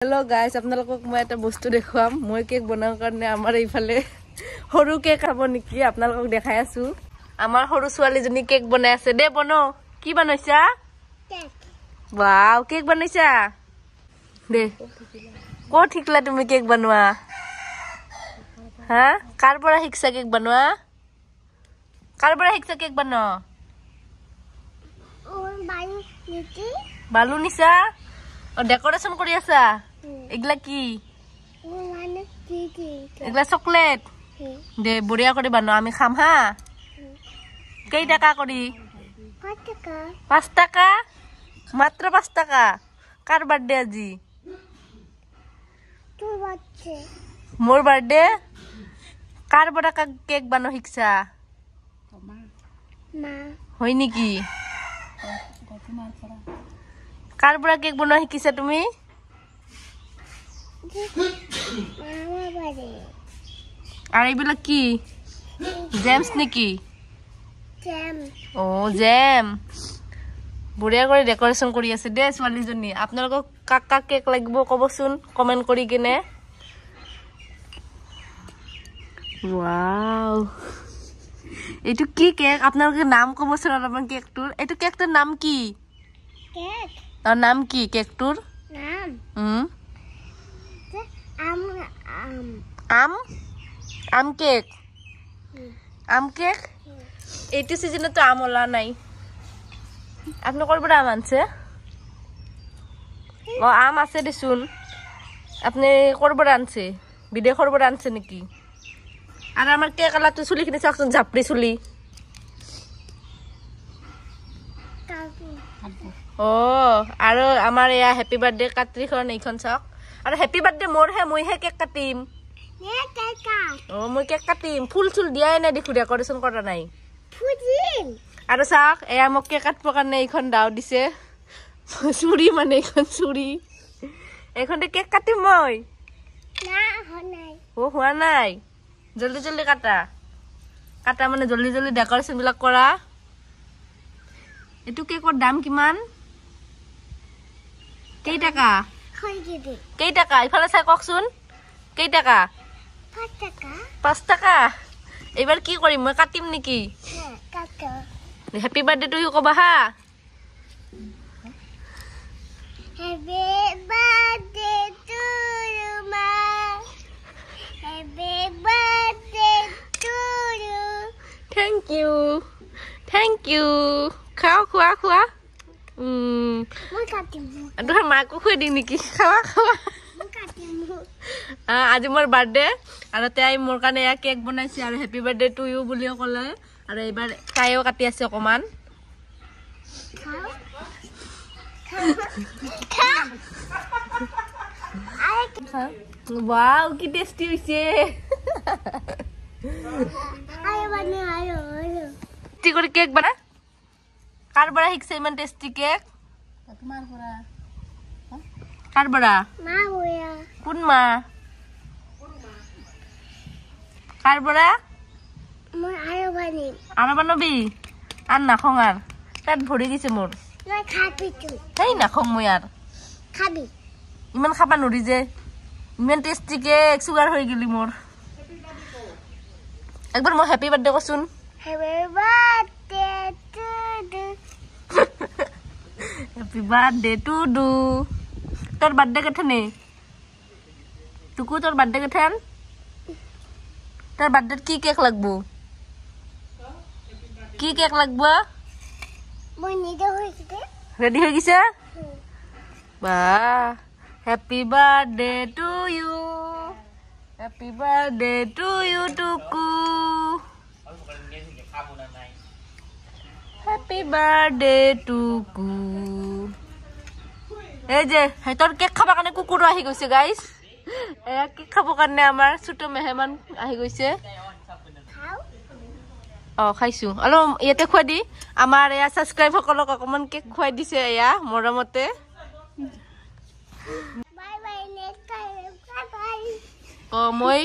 Hello guys, আপোনালোকক মই এটা বস্তু দেখুৱাম মই কেক বনাৰ কাৰণে আমাৰ এইফালে সৰু কেক খাব নেকি আপোনালোকক দেখাই আছো আমাৰ সৰু ছোৱালীজনী কেক বনাই আছে দে বনো কি বনাইছা কেক ওয়াও কেক বনাইছা দে কো ঠিকলা তুমি কেক বনোৱা হা কাৰ পৰা শিকছা কেক বনোৱা কাৰ পৰা শিকছা কেক বনো বালু নিছা और डेकोरेशन करि आसा एगला की माने की एगला चॉकलेट दे बढ़िया करि बानो आमी खाम हा कई टाका करि 5 टाका मात्र 5 टाका कार बर्थडे आजी तोर बर्थडे मोर बर्थडे कार बड़ा का केक बानो हिकसा मा होय नेकी कार बड़ा केक बनवा शिकिसा তুমি মামা বাড়ি আর এইবিলা কি জেমস নেকি জেম ও জেম বঢ়িয়া কৰি ডেকোৰেশন কৰি আছে দে ছোৱালীজনী আপোনালোকক কাকা কেক লাগিব কবচোন কমেন্ট কৰি কিনে ওয়াও এটো কি কেক আপোনালোকে নাম কবচোন অলপমান কেকটোৰ এটো কেকটোৰ নাম কি কেক और नाम की केक टूर नाम आम आम केक एटी सीजन तो आम ओला नहीं आपने कोई बड़ा आम आनसे ओ आम आसे दिसुन आपने कोई बड़ा आनसे विदेश कोई बड़ा आनसे निकी और हमारे केक वाला तो सुली किने साक्सन झापड़ी सुली ओ आरो आमार या हैप्पी बर्थडे काट्री खन एखन साक आरो हैप्पी बर्थडे मोर हे মই হে কেক কাটিম নে কেক কাট ओ মই কেক কাটিম ফুল চুল দিয়াই নাই দেখু ডেকোরেশন কৰা নাই ফুজিল आरो साक এয়া মোক কেক কাটব কাৰণে এইখন দাও দিছে চুৰি মানে এইখন চুৰি এইখনতে কেক কাটিম মই না হোৱা নাই ও হোৱা নাই জলদি জলদি কাটা কাটা মানে জলদি জলদি ডেকোৰেশন বিলাক কৰা এটু কেকৰ দাম কিমান কেই টাকা কেই টাকা ইফালে চাই ককচোন কেই টাকা 5 টাকা 5 টাকা এবাৰ কি কৰিম মই কাটিম নেকি কাটো হ্যাপি বাৰ্থডে টু ইউ কবা হা হ্যাপি বাৰ্থডে টু ইউ মা happy birthday to you thank you খাও খোৱা খোৱা মই কাটিম আদুৰ মাকো খুই দি নেকি খাওয়া খাওয়া মই কাটিম আজি মোৰ বাৰ্থডে আৰু তাই মোৰ কাৰণে এক কেক বনাইছে আৰু হ্যাপি বাৰ্থডে টু ইউ বুলিও কলে আৰু এবাৰ তাইও কাটি আছে অকমান ওয়াও কি টেস্টি হইছে আয় বানি আয় টি করে কেক বানা कार बड़ा हिकसे मन टेस्टी केक तुम्हार बड़ा कार बड़ा मां होया कुन मां कार बड़ा मोर आरो बानबी आन ना खंगार पेट भरि दिसे मोर মই খাবি তুই হেই না খং মই আর খাবি ইমান খাবা নৰি যে ইমান টেস্টি কেক সুগাৰ হৈ গলি মোৰ একবাৰ মই হ্যাপি বাৰ্থডে কসুন happy birthday to you happy birthday to you तोर बर्थडे कथने तुकु तोर बर्थडे कथन तोर बर्थडे की केक लगबो की केक लगबो মই নিদে হইছে রেডি হই গিছে বাহ happy birthday to you happy birthday to you Tuku happy birthday Tuku ए जे हेतर केक खाबा কাৰণে কুকুৰ আহি গৈছে গাইস এ কেক খাব কাৰণে আমাৰ ছোট মেহমান আহি গৈছে খাও খাইছো অলপ ইয়াতে খুৱাই দি আমাৰ এয়া সাবস্ক্ৰাইব সকলক অকমান কেক খুৱাই দিছে এয়া মৰমতে bye bye next time bye bye মই